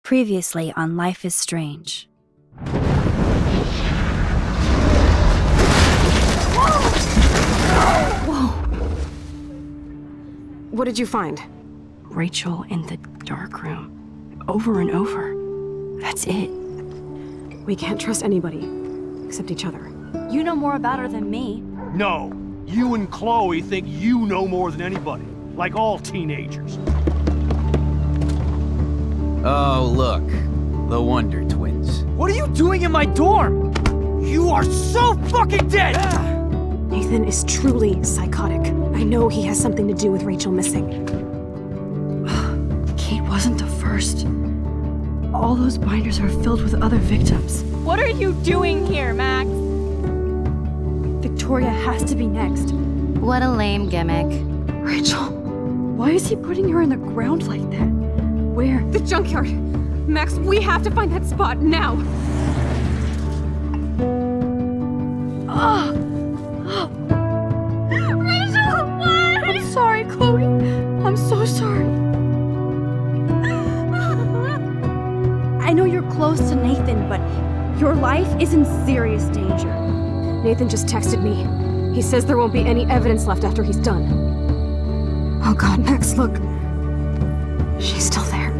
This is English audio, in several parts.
Previously on Life is Strange. Whoa! What did you find? Rachel in the dark room. Over and over. That's it. We can't trust anybody, except each other. You know more about her than me. No. You and Chloe think you know more than anybody. Like all teenagers. Oh, look. The Wonder Twins. What are you doing in my dorm? You are so fucking dead! Nathan is truly psychotic. I know he has something to do with Rachel missing. Kate wasn't the first. All those binders are filled with other victims. What are you doing here, Max? Victoria has to be next. What a lame gimmick. Rachel, why is he putting her in the ground like that? Where? The junkyard! Max, we have to find that spot now! Rachel, what? I'm sorry, Chloe. I'm so sorry. I know you're close to Nathan, but your life is in serious danger. Nathan just texted me. He says there won't be any evidence left after he's done. Oh god, Max, look. She's still there.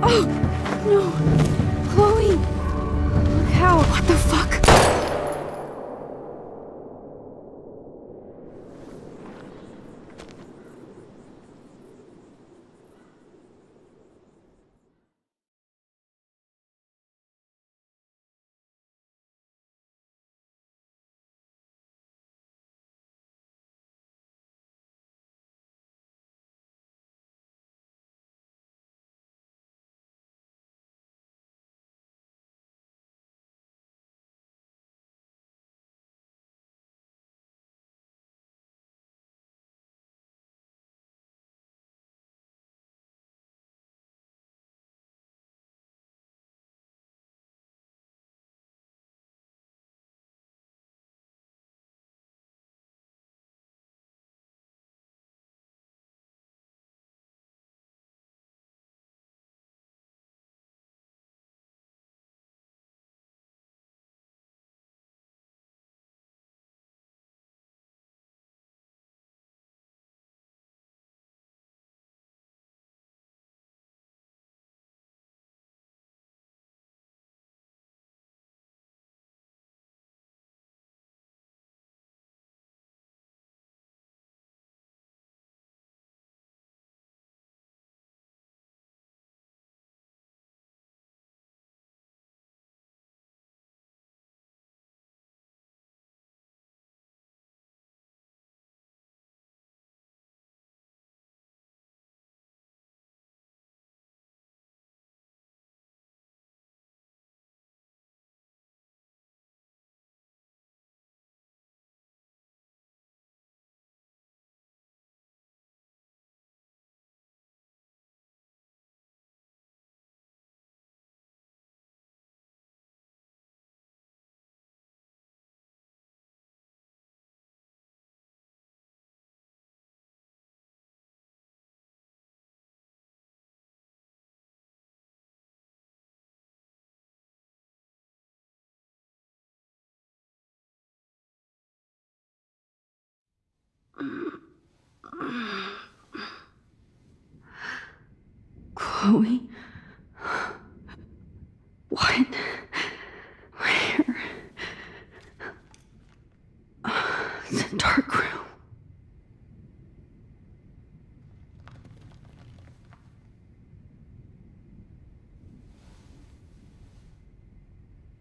Oh, no. Chloe. Look how. What the fuck? Chloe? What? Where? The dark room.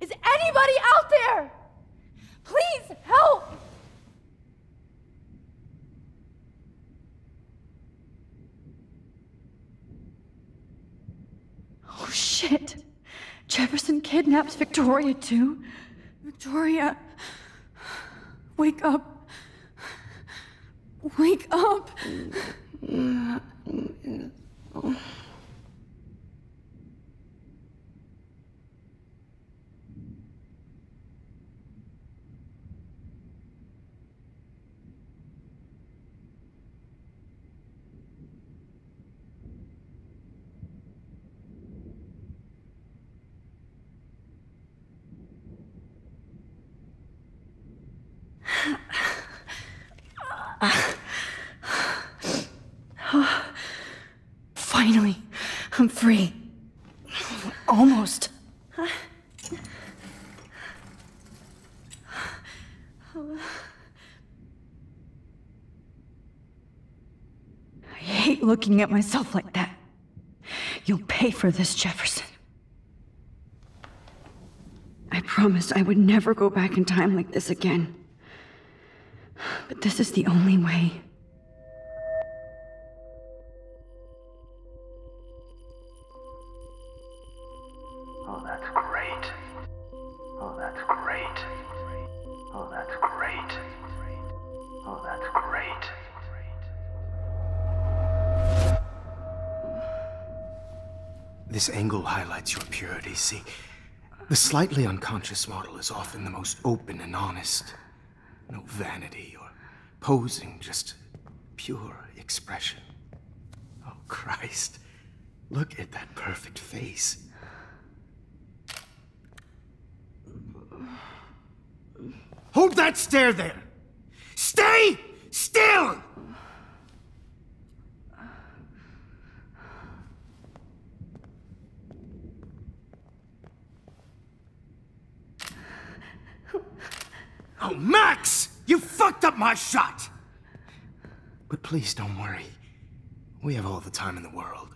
Is anybody out there? Please help! Oh shit. Jefferson kidnaps Victoria too. Victoria. Wake up. Wake up. Finally, I'm free. Almost. I hate looking at myself like that. You'll pay for this, Jefferson. I promised I would never go back in time like this again. But this is the only way. Oh, that's great. Oh, that's great. Oh, that's great. Oh, that's great. This angle highlights your purity, see? The slightly unconscious model is often the most open and honest. No vanity or posing, just pure expression. Oh, Christ. Look at that perfect face. Hold that stare there! Stay still! Oh, Max! You fucked up my shot! But please don't worry. We have all the time in the world.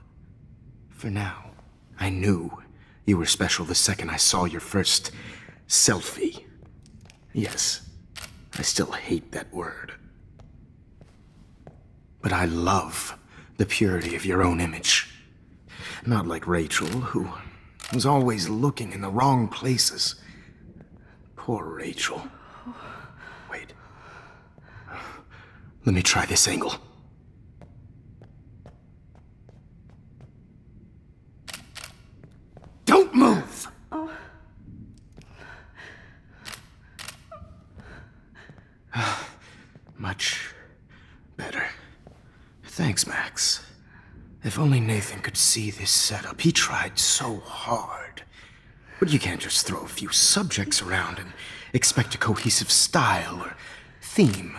For now, I knew you were special the second I saw your first selfie. Yes, I still hate that word. But I love the purity of your own image. Not like Rachel, who was always looking in the wrong places. Poor Rachel. Wait. Let me try this angle. Don't move! Much better. Thanks, Max. If only Nathan could see this setup. He tried so hard. But you can't just throw a few subjects around and expect a cohesive style or theme.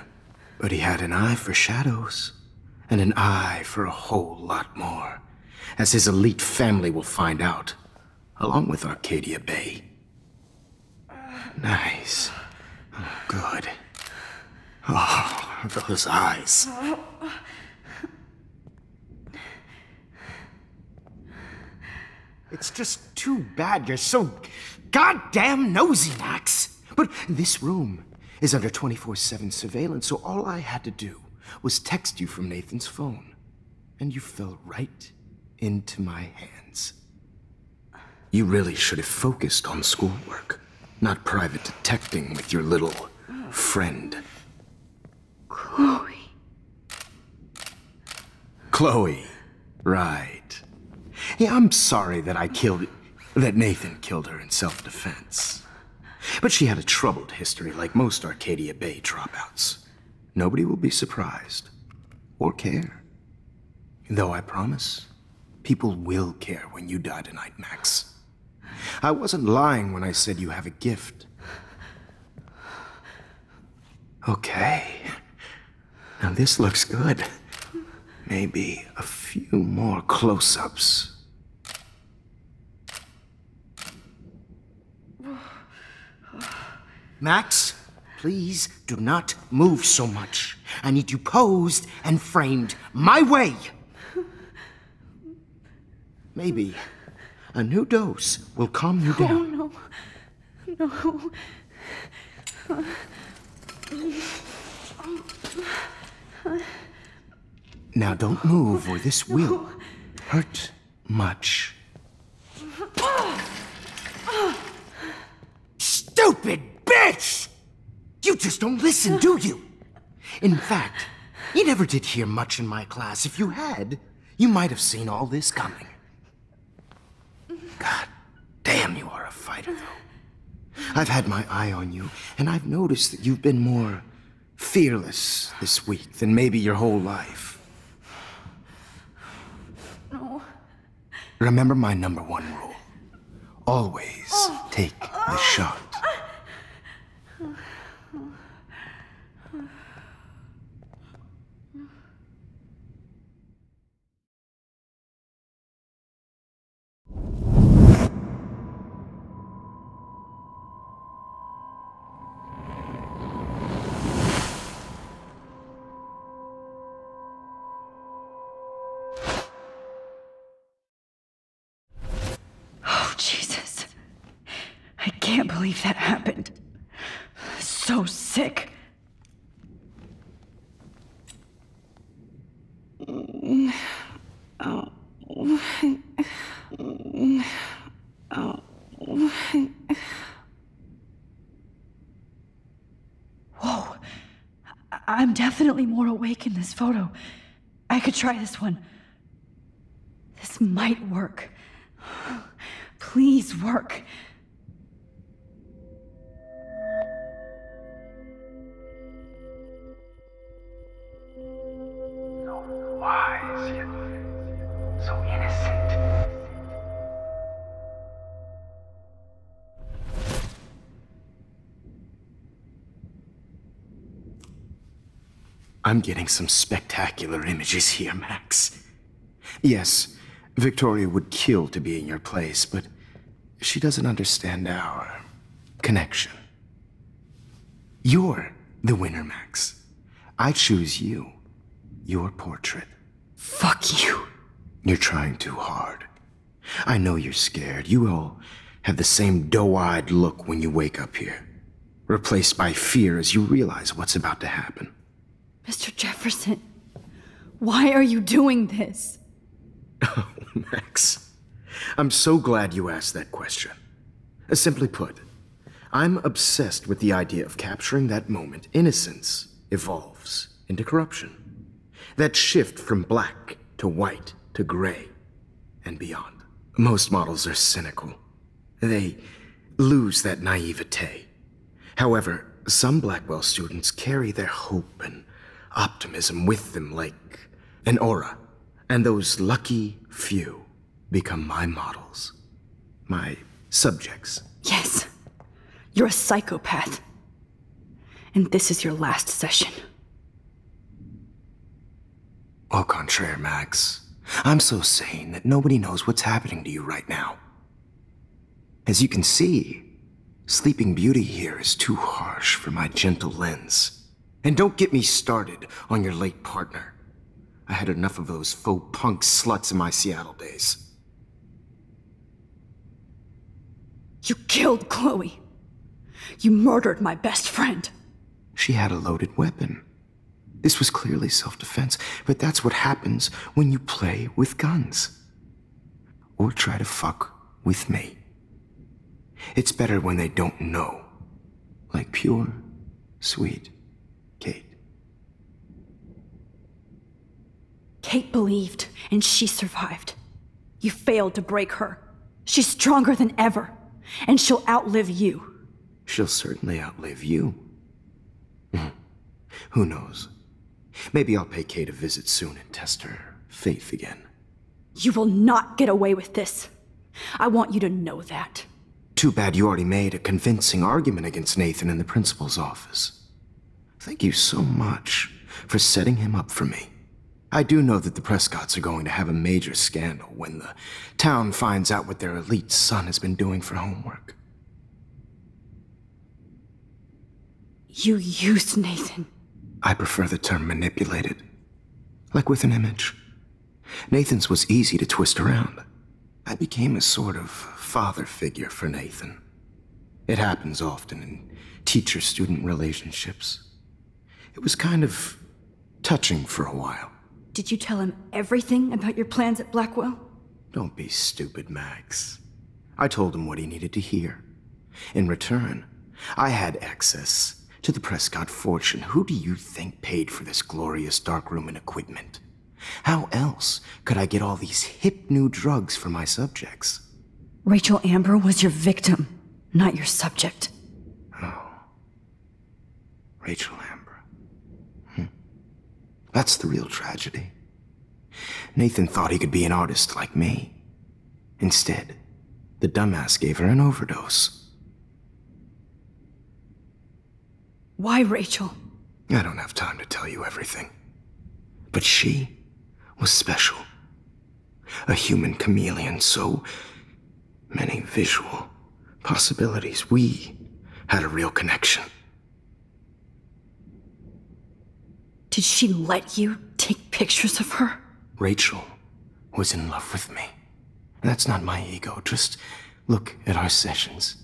But he had an eye for shadows, and an eye for a whole lot more, as his elite family will find out, along with Arcadia Bay. Nice. Oh, good. Oh, those eyes. It's just too bad you're so goddamn nosy, Max. But this room is under 24/7 surveillance, so all I had to do was text you from Nathan's phone. And you fell right into my hands. You really should have focused on schoolwork, not private detecting with your little friend. Chloe. Chloe, right. Yeah, I'm sorry that Nathan killed her in self-defense. But she had a troubled history like most Arcadia Bay dropouts. Nobody will be surprised, or care. Though I promise, people will care when you die tonight, Max. I wasn't lying when I said you have a gift. Okay. Now this looks good. Maybe a few more close-ups. Max, please do not move so much. I need you posed and framed my way. Maybe a new dose will calm you down. No. Now don't move or this will hurt much. Stupid bitch! You just don't listen, do you? In fact, you never did hear much in my class. If you had, you might have seen all this coming. God damn, you are a fighter, though. I've had my eye on you, and I've noticed that you've been more fearless this week than maybe your whole life. No. Remember my #1 rule. Always take the shot. can't believe that happened. So sick. Whoa. I'm definitely more awake in this photo. I could try this one. This might work. Please work. So wise, yet so innocent. I'm getting some spectacular images here, Max. Yes, Victoria would kill to be in your place, but she doesn't understand our connection. You're the winner, Max. I choose you. Your portrait. Fuck you. You're trying too hard. I know you're scared. You all have the same doe-eyed look when you wake up here, replaced by fear as you realize what's about to happen. Mr. Jefferson, why are you doing this? Oh, Max. I'm so glad you asked that question. Simply put, I'm obsessed with the idea of capturing that moment innocence evolves into corruption. That shift from black to white to gray and beyond. Most models are cynical. They lose that naivete. However, some Blackwell students carry their hope and optimism with them like an aura. And those lucky few become my models. My subjects. Yes. You're a psychopath. And this is your last session. Au contraire, Max. I'm so sane that nobody knows what's happening to you right now. As you can see, Sleeping Beauty here is too harsh for my gentle lens. And don't get me started on your late partner. I had enough of those faux punk sluts in my Seattle days. You killed Chloe. You murdered my best friend. She had a loaded weapon. This was clearly self-defense, but that's what happens when you play with guns. Or try to fuck with me. It's better when they don't know. Like pure, sweet Kate. Kate believed, and she survived. You failed to break her. She's stronger than ever, and she'll outlive you. She'll certainly outlive you. Who knows? Maybe I'll pay Kate a visit soon and test her faith again. You will not get away with this. I want you to know that. Too bad you already made a convincing argument against Nathan in the principal's office. Thank you so much for setting him up for me. I do know that the Prescotts are going to have a major scandal when the town finds out what their elite son has been doing for homework. You used Nathan. I prefer the term manipulated. Like with an image. Nathan's was easy to twist around. I became a sort of father figure for Nathan. It happens often in teacher-student relationships. It was kind of touching for a while. Did you tell him everything about your plans at Blackwell? Don't be stupid, Max. I told him what he needed to hear. In return, I had access to the Prescott fortune. Who do you think paid for this glorious darkroom and equipment? How else could I get all these hip new drugs for my subjects? Rachel Amber was your victim, not your subject. Oh. Rachel Amber. That's the real tragedy. Nathan thought he could be an artist like me. Instead, the dumbass gave her an overdose. Why Rachel? I don't have time to tell you everything. But she was special. A human chameleon, so many visual possibilities. We had a real connection. Did she let you take pictures of her? Rachel was in love with me. That's not my ego. Just look at our sessions.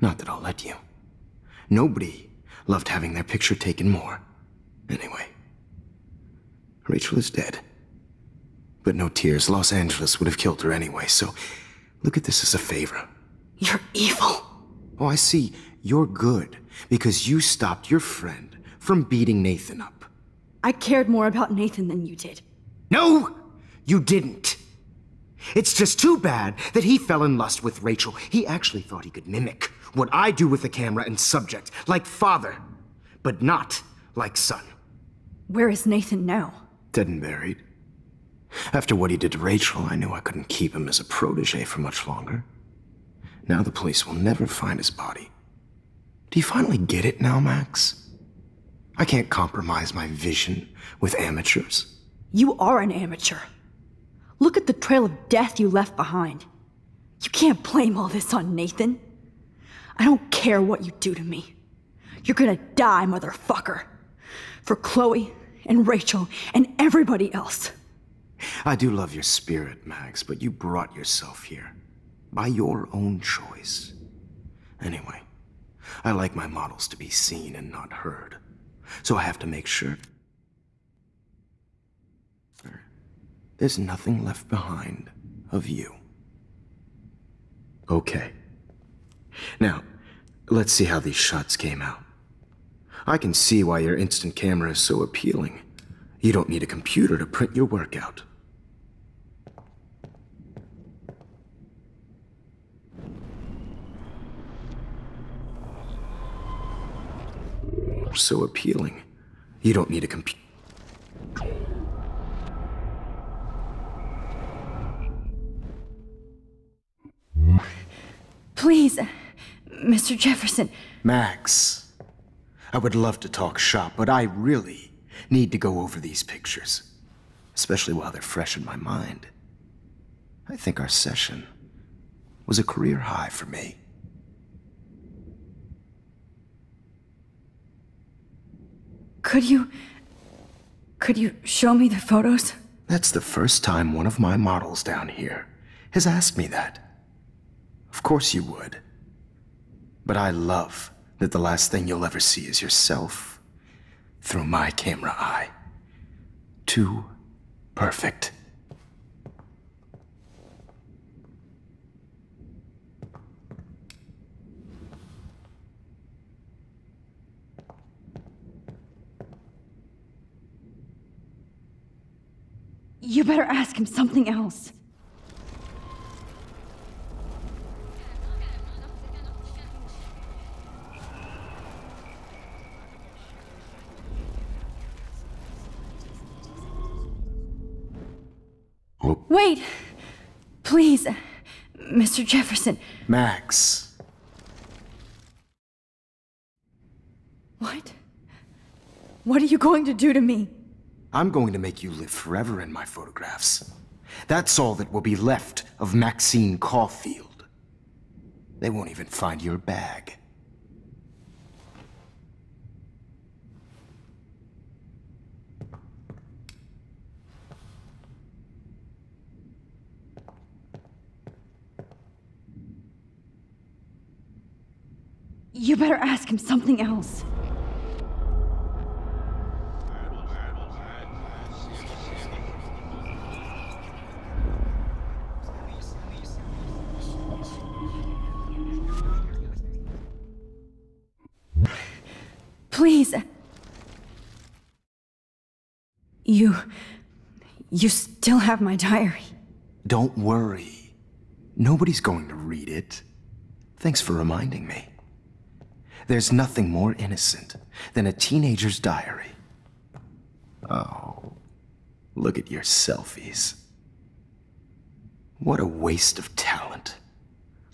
Not that I'll let you. Nobody loved having their picture taken more. Anyway, Rachel is dead. But no tears. Los Angeles would have killed her anyway, so look at this as a favor. You're evil. Oh, I see. You're good because you stopped your friend from beating Nathan up. I cared more about Nathan than you did. No, you didn't. It's just too bad that he fell in lust with Rachel. He actually thought he could mimic what I do with the camera and subject, like father, but not like son. Where is Nathan now? Dead and buried. After what he did to Rachel, I knew I couldn't keep him as a protege for much longer. Now the police will never find his body. Do you finally get it now, Max? I can't compromise my vision with amateurs. You are an amateur. Look at the trail of death you left behind. You can't blame all this on Nathan. I don't care what you do to me. You're gonna die, motherfucker. For Chloe and Rachel and everybody else. I do love your spirit, Max, but you brought yourself here. By your own choice. Anyway, I like my models to be seen and not heard. So I have to make sure there's nothing left behind of you. Okay. Now, let's see how these shots came out. I can see why your instant camera is so appealing. You don't need a computer to print your work out. So appealing. You don't need a computer. Please, Mr. Jefferson. Max, I would love to talk shop, but I really need to go over these pictures. Especially while they're fresh in my mind. I think our session was a career high for me. Could you show me the photos? That's the first time one of my models down here has asked me that. Of course you would. But I love that the last thing you'll ever see is yourself through my camera eye. Too perfect. You better ask him something else. Oh. Wait! Please, Mr. Jefferson. Max. What? What are you going to do to me? I'm going to make you live forever in my photographs. That's all that will be left of Maxine Caulfield. They won't even find your bag. You better ask him something else. Please. You still have my diary. Don't worry. Nobody's going to read it. Thanks for reminding me. There's nothing more innocent than a teenager's diary. Oh, look at your selfies. What a waste of talent.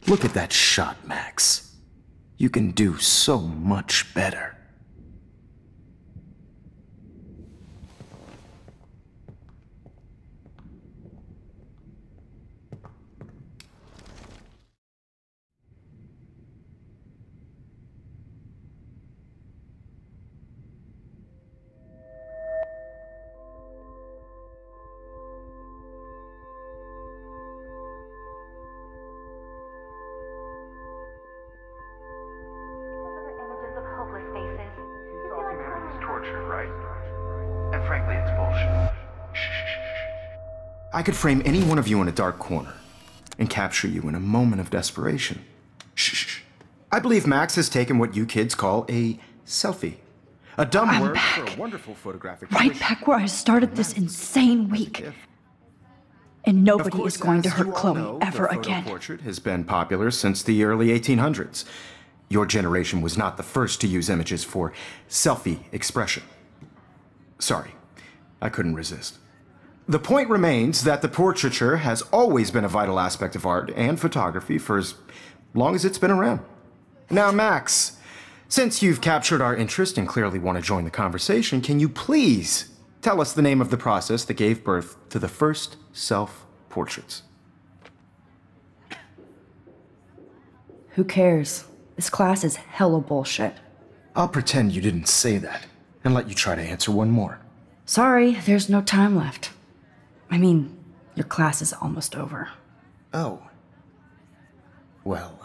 Look at that shot, Max. You can do so much better. portrait, right? And frankly, it's bullshit. I could frame any one of you in a dark corner and capture you in a moment of desperation. Shh. I believe Max has taken what you kids call a selfie. A dumb I'm word back. for a wonderful photographic Right tradition. back where I started this insane week. And Of nobody course, is going to as hurt you all Chloe know, ever the photo again. portrait has been popular since the early 1800s. Your generation was not the first to use images for selfie expression. Sorry, I couldn't resist. The point remains that the portraiture has always been a vital aspect of art and photography for as long as it's been around. Now, Max, since you've captured our interest and clearly want to join the conversation, can you please tell us the name of the process that gave birth to the first self-portraits? Who cares? This class is hella bullshit. I'll pretend you didn't say that and let you try to answer one more. Sorry, there's no time left. I mean, your class is almost over. Oh. Well,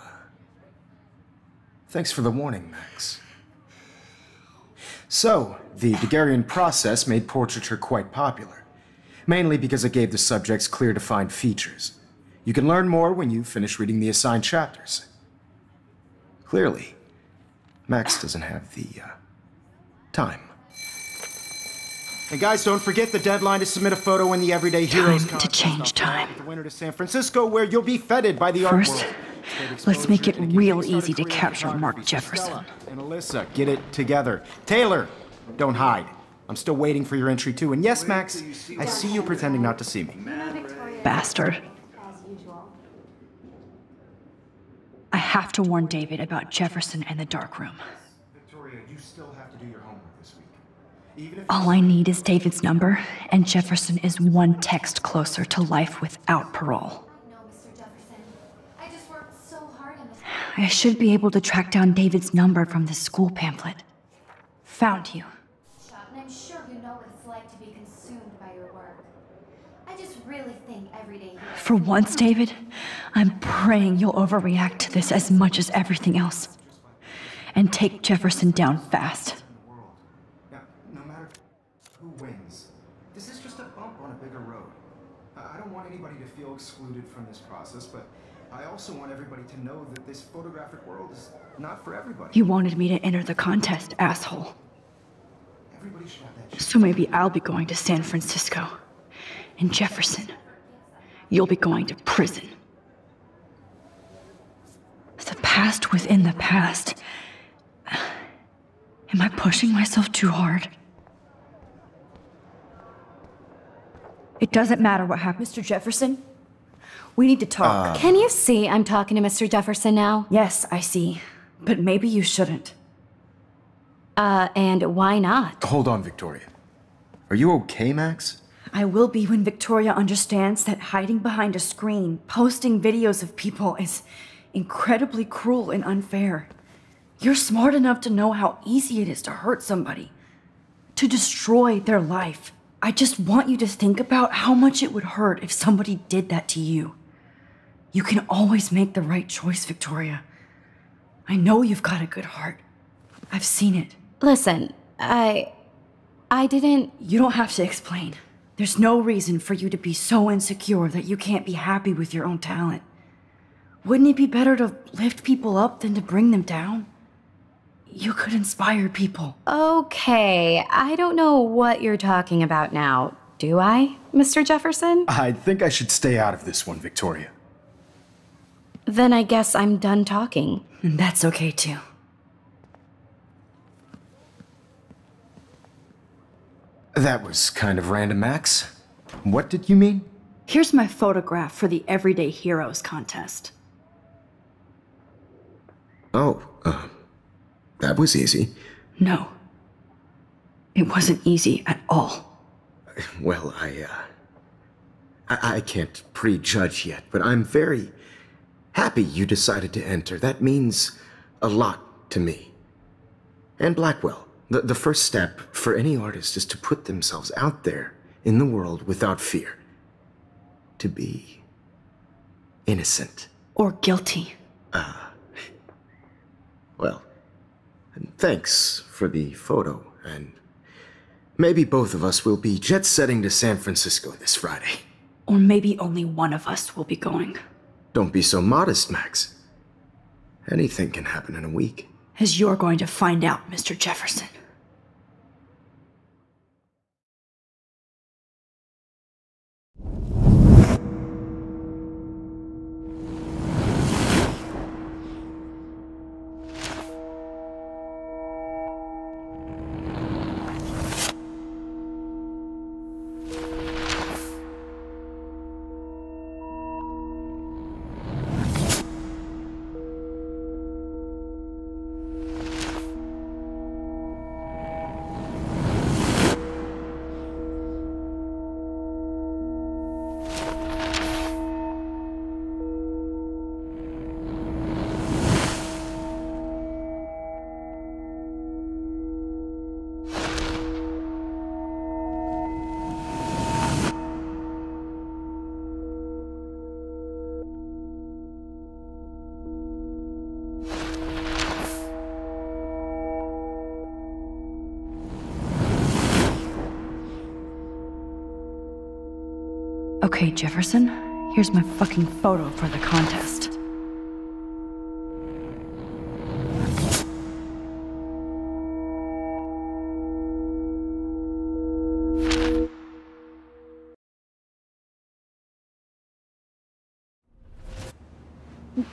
thanks for the warning, Max. So, the Daguerrean process made portraiture quite popular, mainly because it gave the subjects clear defined features. You can learn more when you finish reading the assigned chapters. Clearly, Max doesn't have the time. And guys, don't forget the deadline to submit a photo in the Everyday Heroes Time to contest. change time. The winner to San Francisco, where you'll be feted by the art world. First, Great let's make it exposure to real kick-start easy to a career in capture Mark photography. Jefferson. Stella and Alyssa, get it together. Taylor, don't hide. I'm still waiting for your entry too. And yes, Max, I see you pretending not to see me. Bastard. I have to warn David about Jefferson and the dark room. Victoria, you still have to do your homework this week. Even if All I need is David's number, and Jefferson is one text closer to life without parole. No, Mr. Jefferson. I just worked so hard on this. I should be able to track down David's number from the school pamphlet. Found you. Shop, and I'm sure you know what it's like to be consumed by your work. I just really think every day. For once, David, I'm praying you'll overreact to this as much as everything else. And take Jefferson down fast. Now, no matter who wins, this is just a bump on a bigger road. I don't want anybody to feel excluded from this process, but I also want everybody to know that this photographic world is not for everybody. You wanted me to enter the contest, asshole. Everybody should have that chance. So maybe I'll be going to San Francisco. And Jefferson, you'll be going to prison. The past within the past. Am I pushing myself too hard? It doesn't matter what happened. Mr. Jefferson, we need to talk. Can you see I'm talking to Mr. Jefferson now? Yes, I see. But maybe you shouldn't. And why not? Hold on, Victoria. Are you okay, Max? I will be when Victoria understands that hiding behind a screen, posting videos of people is incredibly cruel and unfair. You're smart enough to know how easy it is to hurt somebody, to destroy their life. I just want you to think about how much it would hurt if somebody did that to you. You can always make the right choice, Victoria. I know you've got a good heart. I've seen it. Listen, I didn't... You don't have to explain. There's no reason for you to be so insecure that you can't be happy with your own talent. Wouldn't it be better to lift people up than to bring them down? You could inspire people. Okay, I don't know what you're talking about now. Do I, Mr. Jefferson? I think I should stay out of this one, Victoria. Then I guess I'm done talking. And that's okay too. That was kind of random, Max. What did you mean? Here's my photograph for the Everyday Heroes contest. Oh, that was easy. No. It wasn't easy at all. Well, I can't prejudge yet, but I'm very happy you decided to enter. That means a lot to me. And Blackwell. The first step for any artist is to put themselves out there in the world without fear. To be innocent. Or guilty. Well, thanks for the photo, and Maybe both of us will be jet-setting to San Francisco this Friday. Or maybe only one of us will be going. Don't be so modest, Max. Anything can happen in a week. As you're going to find out, Mr. Jefferson. Okay, Jefferson, here's my fucking photo for the contest.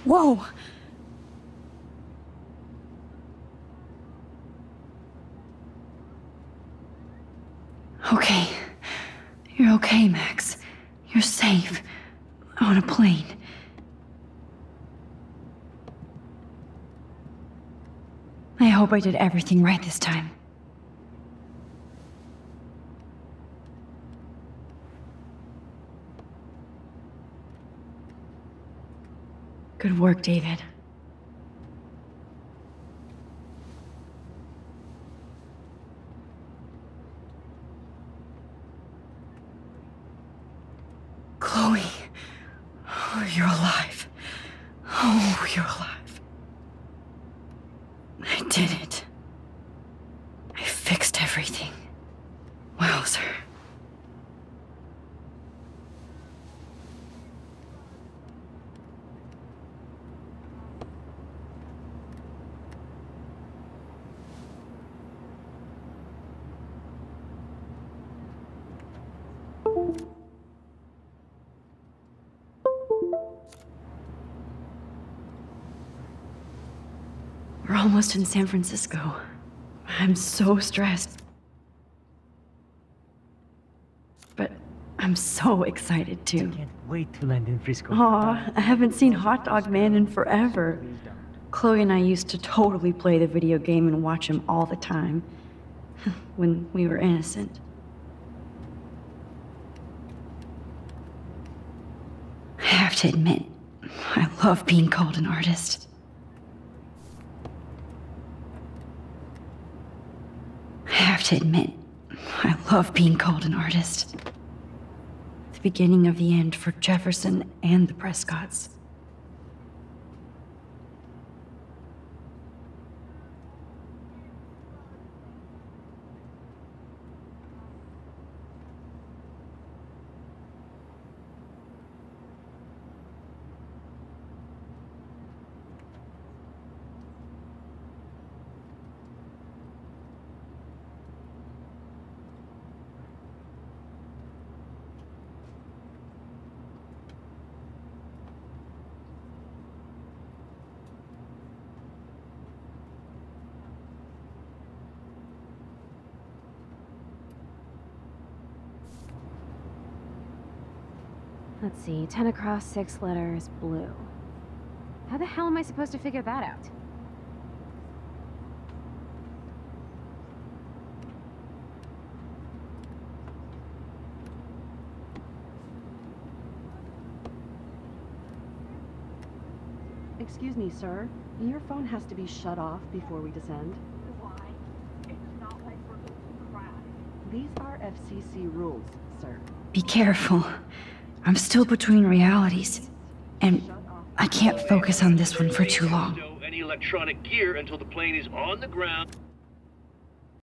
Whoa! Okay. You're okay, Max. You're safe. On a plane. I hope I did everything right this time. Good work, David. Chloe. Oh, you're alive. Oh, you're alive. I did it. I fixed everything. Wowzer. We're almost in San Francisco. I'm so stressed. But I'm so excited too. I can't wait to land in Frisco. Aw, I haven't seen Hot Dog Man in forever. Chloe and I used to totally play the video game and watch him all the time. When we were innocent. I have to admit, I love being called an artist. I have to admit, I love being called an artist. The beginning of the end for Jefferson and the Prescotts. Let's see, 10 across, 6 letters, blue. How the hell am I supposed to figure that out? Excuse me, sir. Your phone has to be shut off before we descend. Why? It's not like we're going to crash. These are FCC rules, sir. Be careful. I'm still between realities, and I can't focus on this one for too long. Any electronic gear until the plane is on the ground.